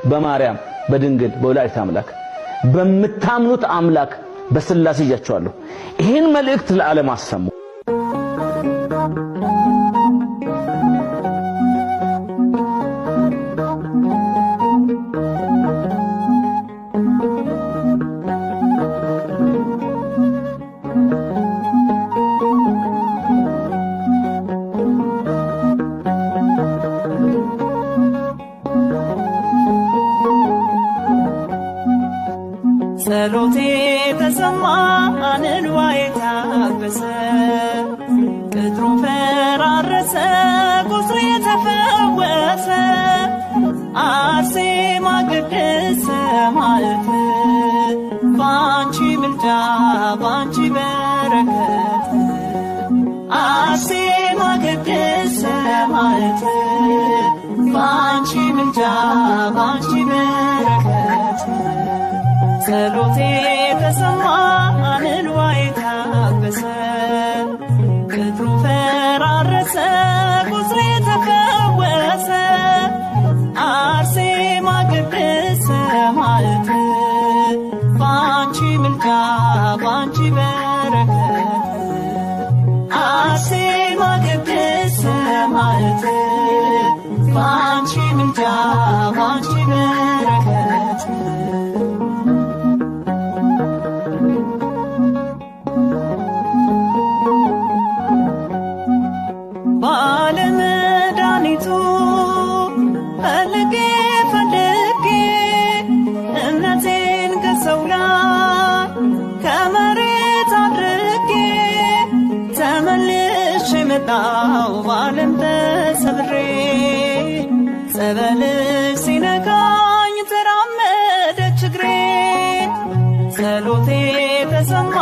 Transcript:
በማርያም በድንግል በወላዲተ አምላክ በምታምኑት አምላክ በስላሴ ይያቸዋለሁ። ይህን መልእክት ለዓለም አሰሙ። ጸሎቴ ተሰማ እንባዬ ታበሰ ቅጥሩ ፈራረሰ ቁስሌ ተፈወሰ አርሴማ ቅድስት ሰማዕት ባንቺ ምልጃ ባንቺ በረከት አርሴማ ቅድስት ሰማዕት ባንቺ ምልጃ ባንቺ በረከት ጸሎቴ ተሰማ እንባዬ ታበሰ ቅጥሩ ፈራረሰ ቁስሌ ተፈወሰ አርሴማ ቅድስት ሰማዕት ባንቺ ምልጃ ባንቺ በረከት አርሴማ ቅድስት ሰማዕት ባንቺ ምልጃ ባንቺ በረከት ባለመድኃኒቱ ፈልጌ ፈልጌ እምነቴን ከሰው ላይ ከመሬት አድርጌ ተመልሼ መጣሁ በዓለም ተሰብሬ ጸበልሽ ሲነካኝ ተራመደች እግሬ ጸሎቴ ተሰማ